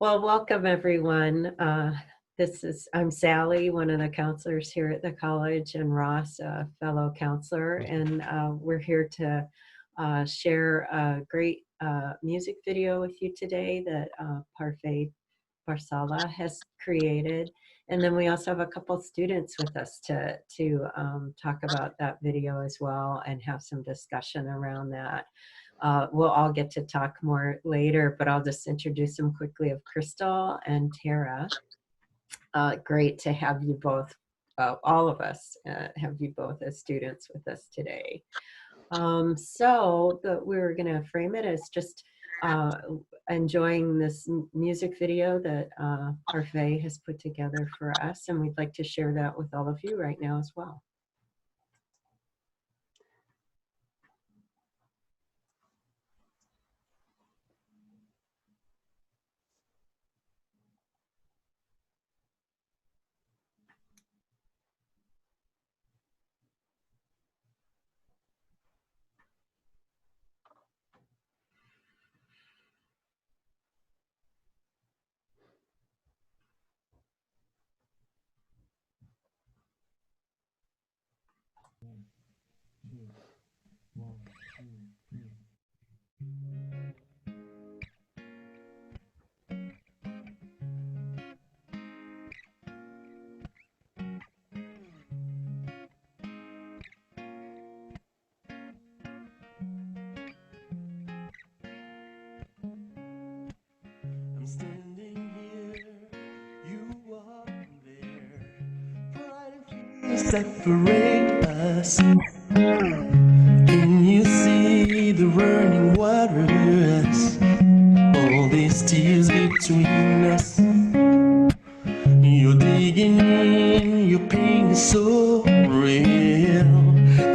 Well, welcome everyone. I'm Sally, one of the counselors here at the college, and Ross, a fellow counselor, and we're here to share a great music video with you today that Parfait Bassale has created. And then we also have a couple students with us to talk about that video as well and have some discussion around that. We'll all get to talk more later, but I'll just introduce them quickly of Crystal and Tara. Great to have you both, all of us, have you both as students with us today. We're going to frame it as just enjoying this music video that Parfait has put together for us, and we'd like to share that with all of you right now as well. I'm standing here, you are there. Pride and fear separate us. Can you see the running waters? All these tears between us. You're digging in, your pain is so real.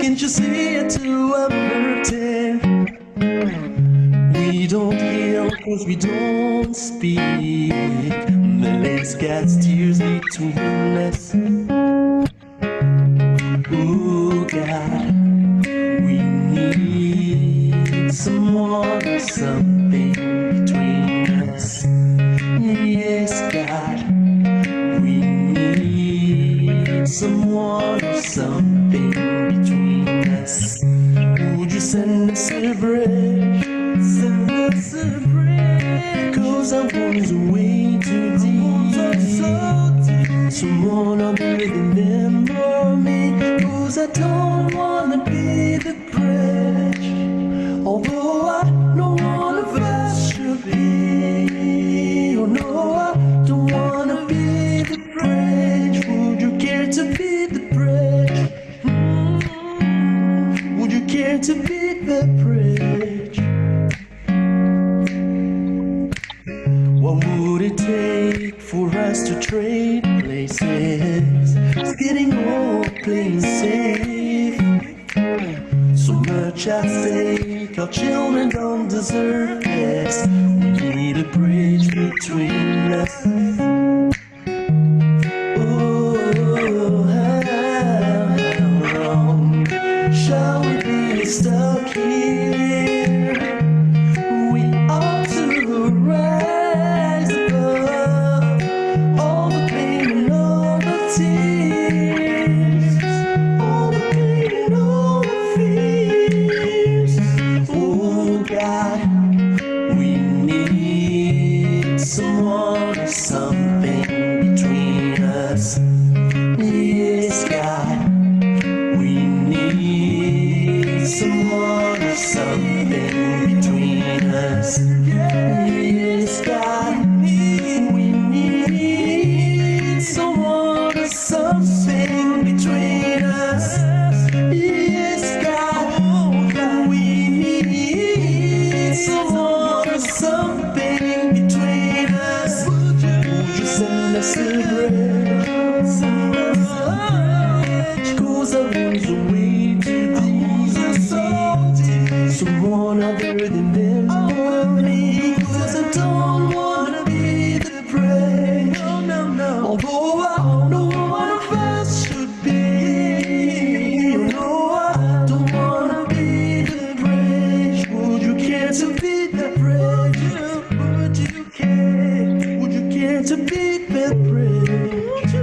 Can't you see it too? I'm hurting. We don't heal cause we don't speak. The lace got tears between us. Oh God, we need someone or something between us. Yes, God, we need someone or something between us. Would you send us a bridge? Send us a bridge. Cause our wounds are way too deep. Someone other than them or me. Cause I don't wanna be the bridge. Although I know one of us should be. Oh no, I don't wanna be the bridge. Would you care to be the bridge? Would you care to be the bridge? What would it take for us to trade places? It's getting old, playing safe. So much at stake, our children don't deserve this. We need a bridge between us. Oh, how long shall we be stuck here? We ought to rise above all the pain and all the tears, all the pain and all the fears. Oh God, we need someone or something between us. Yes, God, we need someone or something between us. Yes, God, we need someone or something between us. Yes, God, we need someone or something between us. Would you send us a bridge? Send us a bridge. Cause our wounds are way too deep. Someone other than them or me. Cause I don't wanna be the bridge. Although I know one of us should be. No, I don't wanna be the bridge. Would you care to be the bridge? Would you care? to beat the bridge?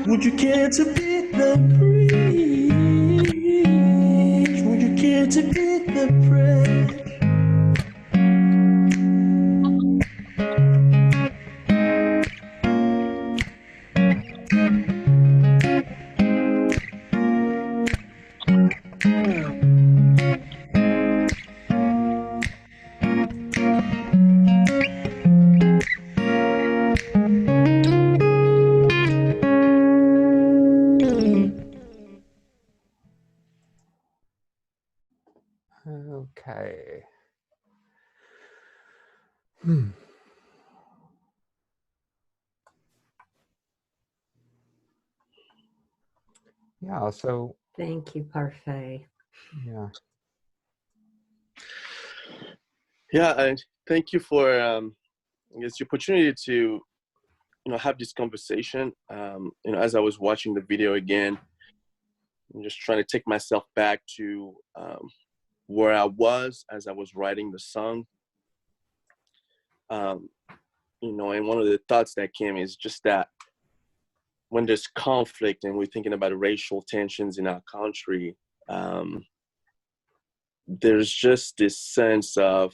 Would you care to beat the bridge? Would you care to beat the bridge? Okay. Yeah, so Thank you, Parfait. yeah. Yeah, and thank you for I guess the opportunity to have this conversation. As I was watching the video again, I'm just trying to take myself back to where I was as I was writing the song. And one of the thoughts that came is just that when there's conflict and we're thinking about racial tensions in our country, there's just this sense of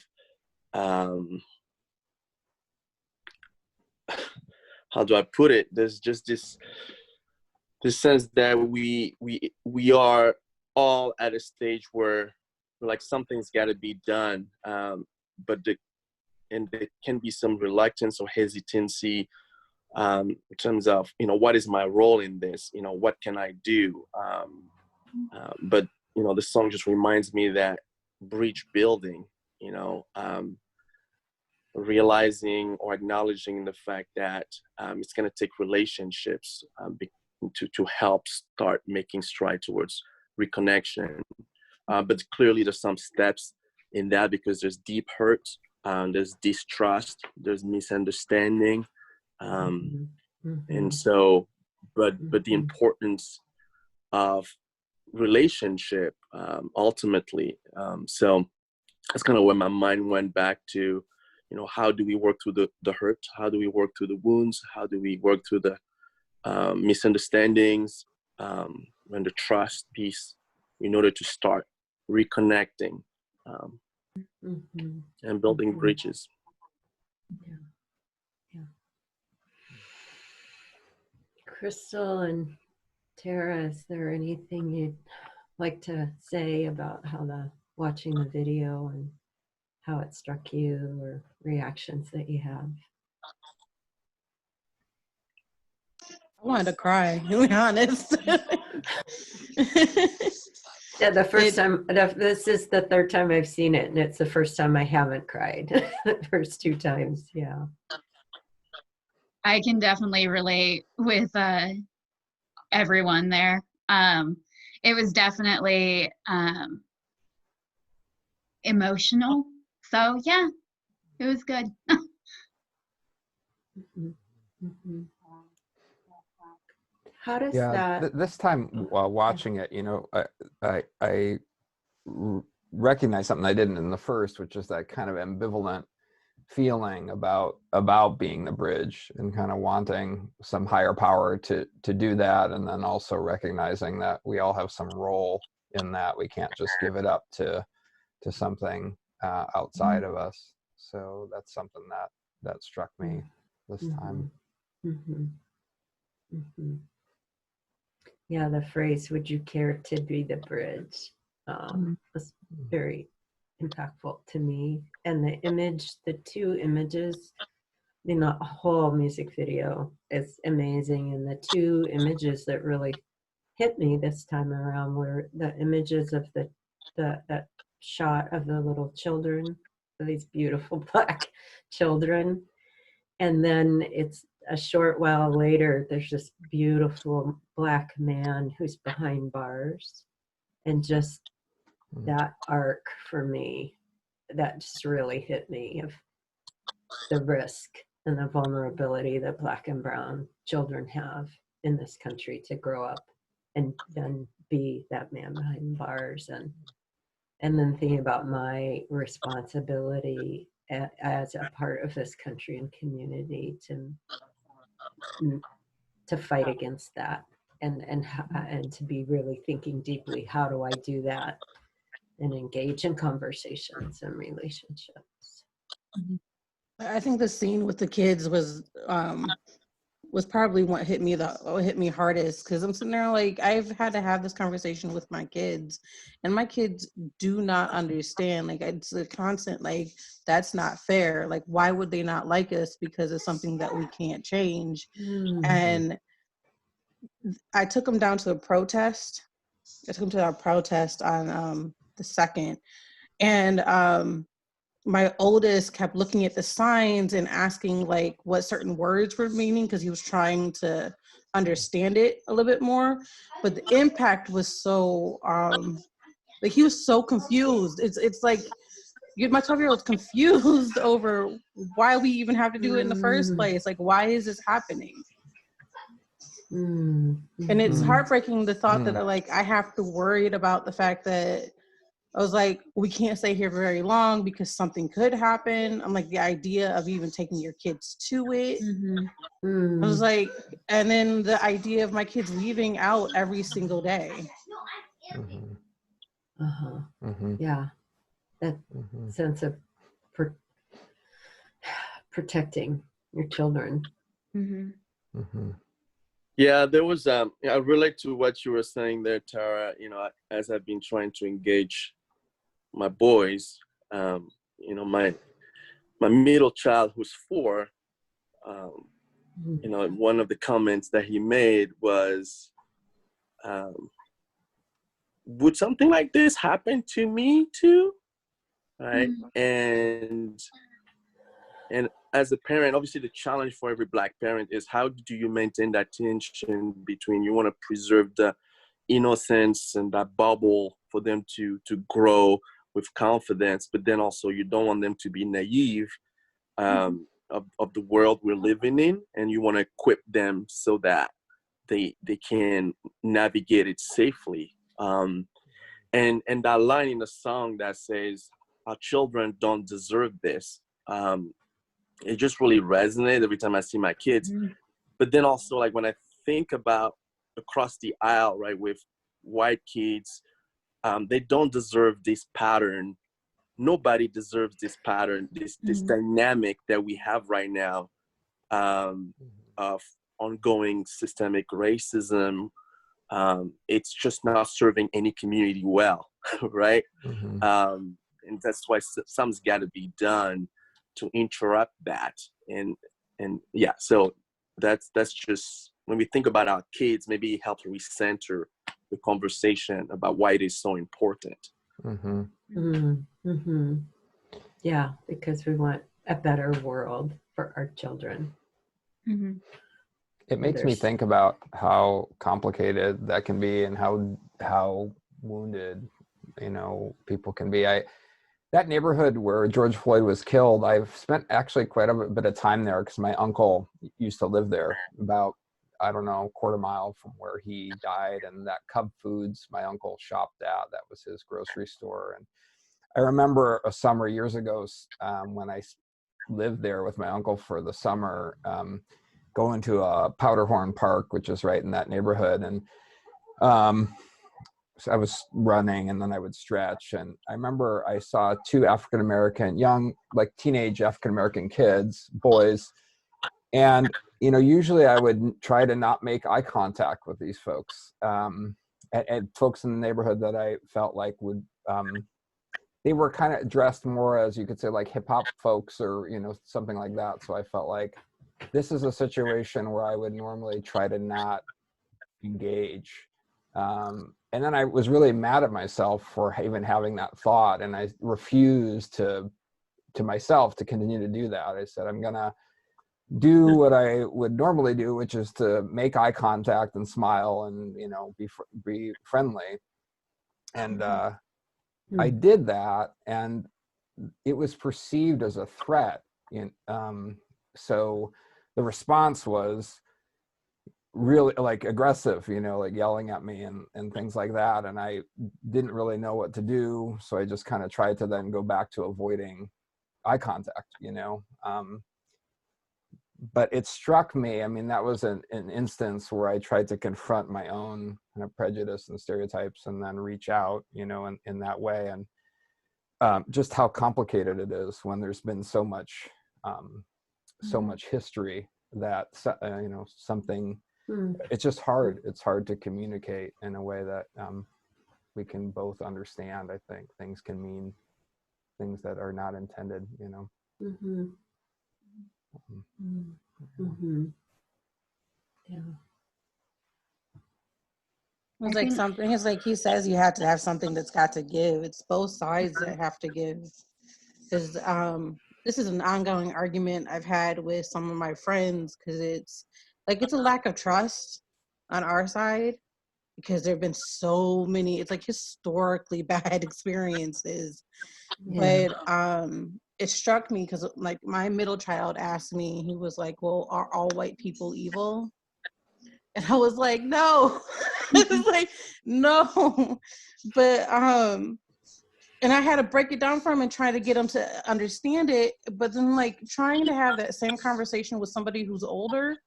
how do I put it? There's just this sense that we are all at a stage where like something's got to be done, but there can be some reluctance or hesitancy in terms of what is my role in this? What can I do? But the song just reminds me that bridge building, realizing or acknowledging the fact that it's going to take relationships to help start making stride towards reconnection. But clearly there's some steps in that because there's deep hurt, there's distrust, there's misunderstanding. And so, but the importance of relationship ultimately. So that's kind of where my mind went back to, how do we work through the hurt? How do we work through the wounds? How do we work through the misunderstandings and the trust piece in order to start reconnecting and building bridges? Yeah. Yeah. Crystal and Tara, is there anything you'd like to say about how watching the video and how it struck you or reactions that you have? I wanted to cry, to be honest. Yeah, the first time, this is the third time I've seen it, and it's the first time I haven't cried. The first two times, yeah. I can definitely relate with everyone there. It was definitely emotional. So yeah, it was good. How does Yeah, that? this time while watching it, I recognized something I didn't in the first, which is that kind of ambivalent feeling about being the bridge and kind of wanting some higher power to do that, and then also recognizing that we all have some role in that. We can't just give it up to something outside of us. So that's something that struck me this time. Yeah, the phrase, would you care to be the bridge, was very impactful to me. And the image, the two images, the whole music video is amazing. And the two images that really hit me this time around were the images of that shot of the little children, these beautiful Black children. And then it's a short while later, there's this beautiful Black man who's behind bars. And just that arc for me, that just really hit me, of the risk and the vulnerability that Black and brown children have in this country to grow up and then be that man behind bars. And then thinking about my responsibility as a part of this country and community to fight against that, and to be really thinking deeply, how do I do that, and engage in conversations and relationships. I think the scene with the kids was probably what hit me hardest, because I'm sitting there like, I've had to have this conversation with my kids, and my kids do not understand. Like, it's a constant like, that's not fair. Like, why would they not like us because it's something that we can't change? And I took them down to a protest. I took them to our protest on the 2nd, and my oldest kept looking at the signs and asking like what certain words were meaning, because he was trying to understand it a little bit more. But the impact was so like, he was so confused. It's like, my 12-year-old's confused over why we even have to do it in the first place. Like, why is this happening? And it's heartbreaking, the thought that like, I have to worry about the fact that I was like, we can't stay here very long because something could happen. I'm like, the idea of even taking your kids to it. I was like, and then the idea of my kids leaving out every single day. Yeah, that sense of protecting your children. Yeah, there was I relate to what you were saying there, Tara. You know, as I've been trying to engage my boys, you know, my middle child who's 4, you know, one of the comments that he made was, would something like this happen to me too? Right. And as a parent, obviously the challenge for every Black parent is, how do you maintain that tension between, you want to preserve the innocence and that bubble for them to grow with confidence, but then also you don't want them to be naive of the world we're living in, and you want to equip them so that they can navigate it safely. And that line in the song that says, our children don't deserve this, it just really resonates every time I see my kids. But then also, like, when I think about across the aisle, right, with white kids, they don't deserve this pattern. Nobody deserves this pattern, this dynamic that we have right now, of ongoing systemic racism. It's just not serving any community well, right? And that's why something's got to be done to interrupt that. And yeah, so that's just, when we think about our kids, maybe it helps recenter the conversation about why it is so important. Yeah, because we want a better world for our children. It makes me think about how complicated that can be, and how wounded, you know, people can be. That neighborhood where George Floyd was killed, I've spent actually quite a bit of time there because my uncle used to live there, about, I don't know, quarter mile from where he died. And that Cub Foods my uncle shopped at, that was his grocery store. And I remember a summer years ago, when I lived there with my uncle for the summer, going to Powderhorn Park, which is right in that neighborhood. And so I was running, and then I would stretch. And I remember I saw 2 African-American, young, like teenage African-American kids, boys. And, you know, usually I would try to not make eye contact with these folks, and folks in the neighborhood that I felt like would, they were kind of dressed more as, you could say, like hip hop folks, or, you know, something like that. So I felt like this is a situation where I would normally try to not engage. And then I was really mad at myself for even having that thought. And I refused to myself to continue to do that. I said, I'm going to do what I would normally do, which is to make eye contact and smile and, you know, be friendly. And I did that, and it was perceived as a threat. So the response was really like aggressive, you know, like yelling at me and things like that. And I didn't really know what to do. So I just kind of tried to then go back to avoiding eye contact, but it struck me, I mean, that was an instance where I tried to confront my own kind of prejudice and stereotypes and then reach out, in that way. And just how complicated it is when there's been so much history that, something, it's just hard. It's hard to communicate in a way that we can both understand. I think things can mean things that are not intended, Mm-hmm. Mm-hmm. Yeah. It's I like think something, it's like he says you have to have something that's got to give. It's both sides that have to give. Because this is an ongoing argument I've had with some of my friends, because it's a lack of trust on our side, because there have been so many, it's like historically bad experiences. Yeah. But it struck me because like my middle child asked me, he was like, well, are all white people evil? And I was like, no. I was like, no. But and I had to break it down for him and try to get him to understand it. But then like trying to have that same conversation with somebody who's older,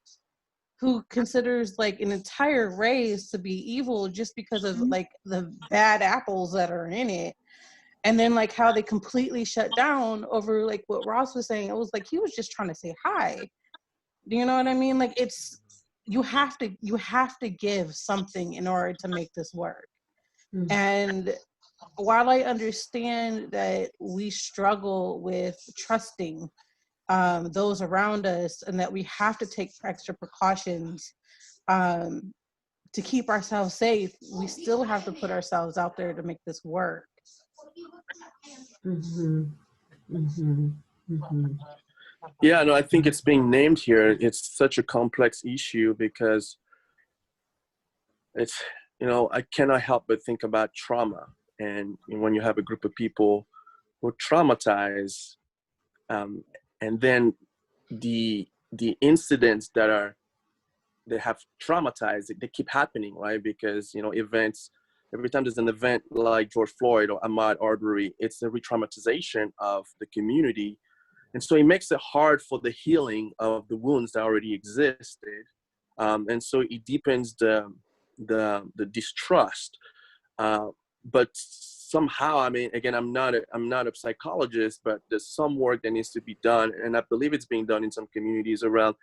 who considers like an entire race to be evil just because of like the bad apples that are in it. And then like how they completely shut down over like what Ross was saying. It was like he was just trying to say hi. Do you know what I mean? Like you have to give something in order to make this work. Mm-hmm. And while I understand that we struggle with trusting those around us, and that we have to take extra precautions to keep ourselves safe, we still have to put ourselves out there to make this work. Mm-hmm. Mm-hmm. Mm-hmm. Yeah, no, I think it's being named here. It's such a complex issue because it's, I cannot help but think about trauma. And when you have a group of people who are traumatized, and then the incidents that have traumatized, they keep happening, right? Because, events, every time there's an event like George Floyd or Ahmaud Arbery, it's a re-traumatization of the community. And so it makes it hard for the healing of the wounds that already existed. And so it deepens the distrust. But somehow, I mean, again, I'm not a psychologist, but there's some work that needs to be done. And I believe it's being done in some communities around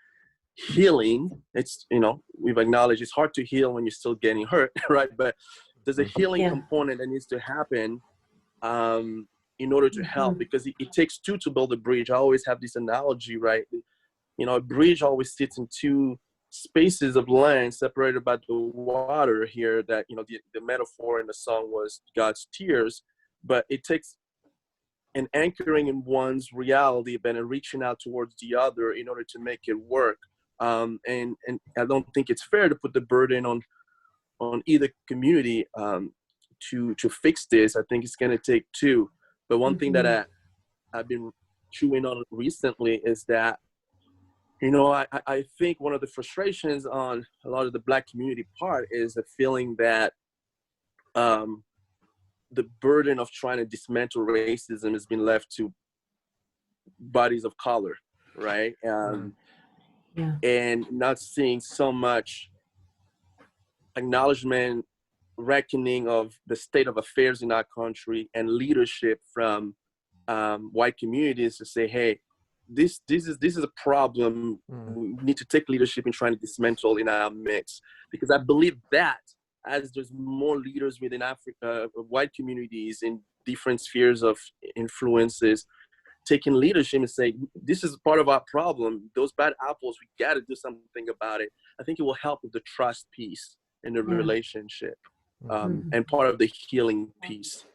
healing. It's, we've acknowledged it's hard to heal when you're still getting hurt, right? But there's a healing component that needs to happen in order to help, because it takes two to build a bridge. I always have this analogy, right? A bridge always sits in two spaces of land separated by the water here, that, the metaphor in the song was God's tears, but it takes an anchoring in one's reality, but then reaching out towards the other in order to make it work. And I don't think it's fair to put the burden on either community to fix this. I think it's going to take two. But one thing that I've been chewing on recently is that, I think one of the frustrations on a lot of the Black community part is the feeling that the burden of trying to dismantle racism has been left to bodies of color, right? And not seeing so much acknowledgement, reckoning of the state of affairs in our country, and leadership from white communities to say, hey, this is a problem. We need to take leadership in trying to dismantle in our mix. Because I believe that as there's more leaders within Africa, white communities in different spheres of influences, taking leadership and say, this is part of our problem. Those bad apples, we got to do something about it. I think it will help with the trust piece in the relationship, and part of the healing piece.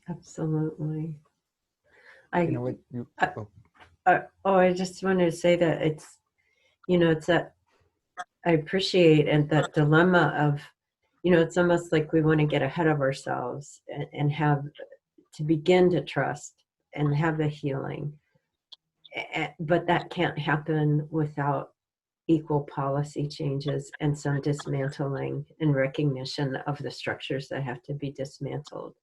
Absolutely. I just wanted to say that it's, it's that I appreciate, and that dilemma of, it's almost like we want to get ahead of ourselves and have to begin to trust and have the healing. But that can't happen without equal policy changes and some dismantling and recognition of the structures that have to be dismantled.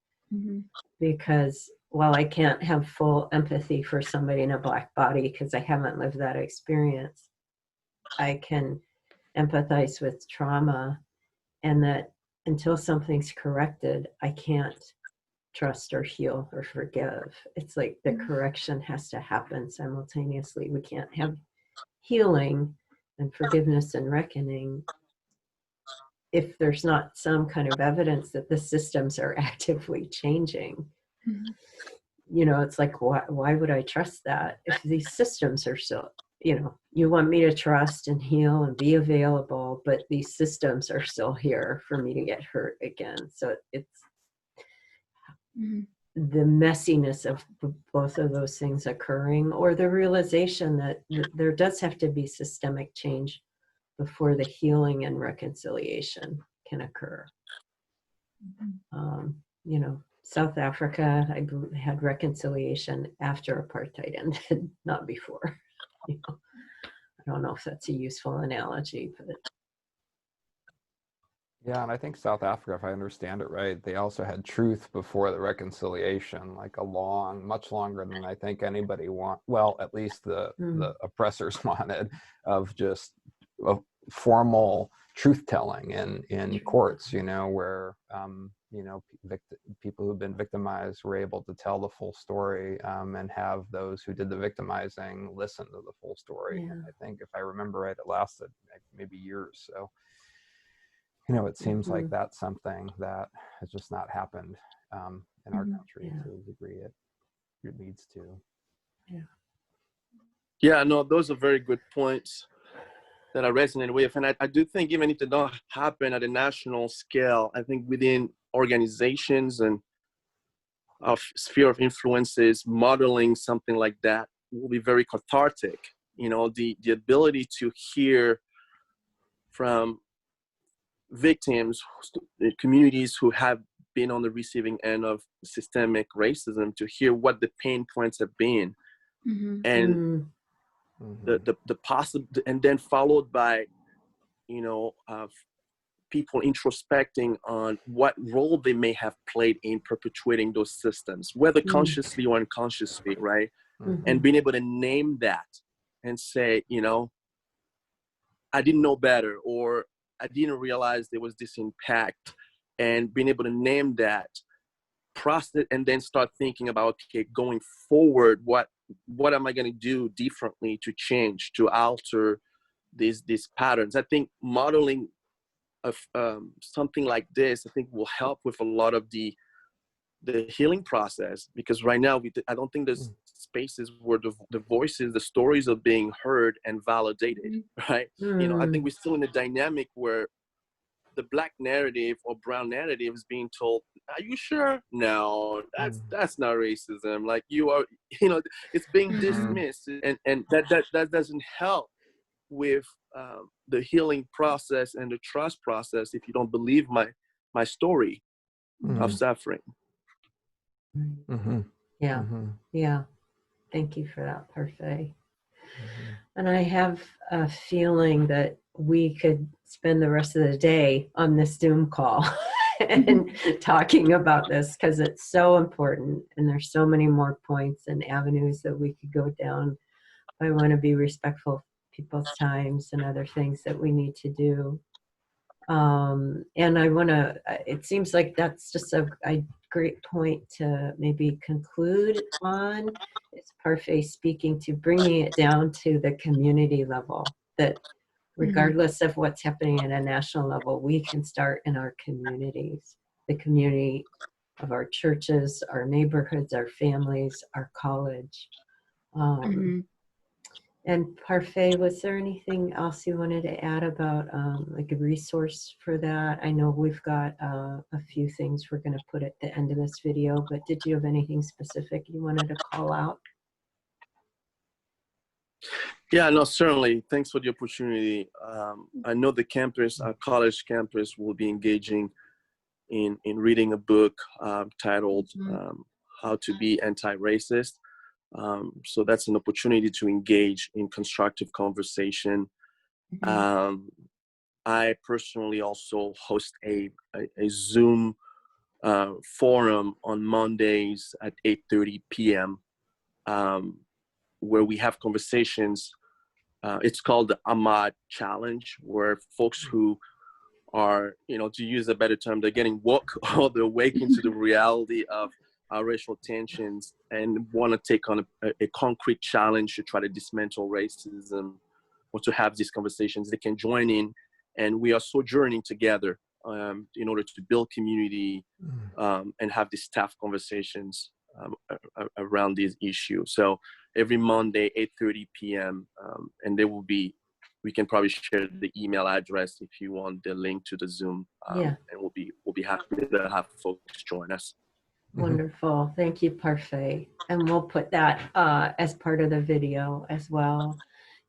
Because while I can't have full empathy for somebody in a Black body because I haven't lived that experience, I can empathize with trauma, and that until something's corrected, I can't trust or heal or forgive. It's like the correction has to happen simultaneously. We can't have healing and forgiveness and reckoning if there's not some kind of evidence that the systems are actively changing. You know, it's like, why would I trust that if these systems are still, you know, you want me to trust and heal and be available, but these systems are still here for me to get hurt again. So it's the messiness of both of those things occurring, or the realization that there does have to be systemic change before the healing and reconciliation can occur. You know, South Africa, I had reconciliation after apartheid ended, not before. You know, I don't know if that's a useful analogy, but Yeah, and I think South Africa, if I understand it right, they also had truth before the reconciliation, like much longer than I think anybody well, at least the oppressors wanted, of just a formal truth telling in courts, you know, where you know, people who've been victimized were able to tell the full story, and have those who did the victimizing listen to the full story. Yeah. And I think if I remember right, it lasted maybe years. So, you know, it seems like that's something that has just not happened in our country to the degree it needs to. Yeah, no, those are very good points that I resonate with. And I do think even if they don't happen at a national scale, I think within organizations and our sphere of influences, modeling something like that will be very cathartic. You know, the ability to hear from victims, communities who have been on the receiving end of systemic racism, to hear what the pain points have been, and the possible, and then followed by, you know, people introspecting on what role they may have played in perpetuating those systems, whether consciously or unconsciously, right? And being able to name that and say, you know, I didn't know better, or I didn't realize there was this impact, and being able to name that, process, and then start thinking about, okay, going forward, what am I going to do differently to change, to alter these patterns? I think modeling of something like this, I think, will help with a lot of the healing process, because right now I don't think there's spaces where the voices, the stories are being heard and validated, right? You know, I think we're still in a dynamic where the Black narrative or brown narrative is being told, are you sure? No, that's not racism. Like, you are, you know, it's being dismissed, and that doesn't help with the healing process and the trust process if you don't believe my story of suffering. Yeah. Thank you for that, Parfait. And I have a feeling that we could spend the rest of the day on this Zoom call and talking about this, because it's so important, and there's so many more points and avenues that we could go down. I want to be respectful of people's times and other things that we need to do. And I want to, it seems like that's just a great point to maybe conclude on. It's Parfait speaking to bringing it down to the community level, that regardless of what's happening at a national level, we can start in our communities, the community of our churches, our neighborhoods, our families, our college. And Parfait, was there anything else you wanted to add about like a resource for that? I know we've got a few things we're going to put at the end of this video, but did you have anything specific you wanted to call out? Yeah, no, certainly. Thanks for the opportunity. I know the campus, our college campus, will be engaging in reading a book titled How to Be Anti-Racist. So that's an opportunity to engage in constructive conversation. I personally also host a Zoom forum on Mondays at 8:30 p.m. Where we have conversations. It's called the Ahmad Challenge, where folks who are, to use a better term, they're getting woke or they're awakened to the reality of racial tensions and want to take on a concrete challenge to try to dismantle racism or to have these conversations. They can join in, and we are sojourning together in order to build community and have these tough conversations around these issues. So every Monday, 8:30 p.m., and there will be, we can probably share the email address if you want the link to the Zoom, Yeah. and we'll be happy to have folks join us. Wonderful. Thank you, Parfait. And we'll put that as part of the video as well.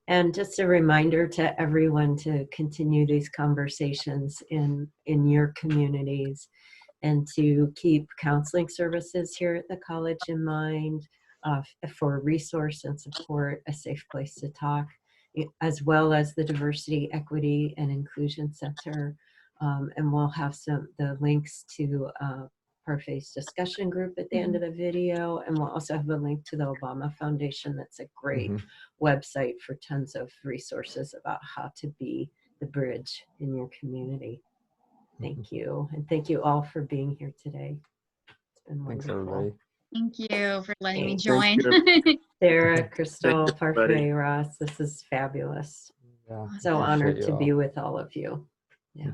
And just a reminder to everyone to continue these conversations in your communities and to keep counseling services here at the college in mind for resource and support, a safe place to talk, as well as the Diversity, Equity, and Inclusion Center. And we'll have the links to Parfait's discussion group at the end of the video, and we'll also have a link to the Obama Foundation. That's a great website for tons of resources about how to be the bridge in your community. Thank you, and thank you all for being here today. It's been Thanks, wonderful. everybody. Thank you for letting me Thanks. join. Sarah, Crystal, Thanks, everybody. Parfait, Ross, this is fabulous. Yeah, So appreciate honored you to all. be with all of you. Yeah.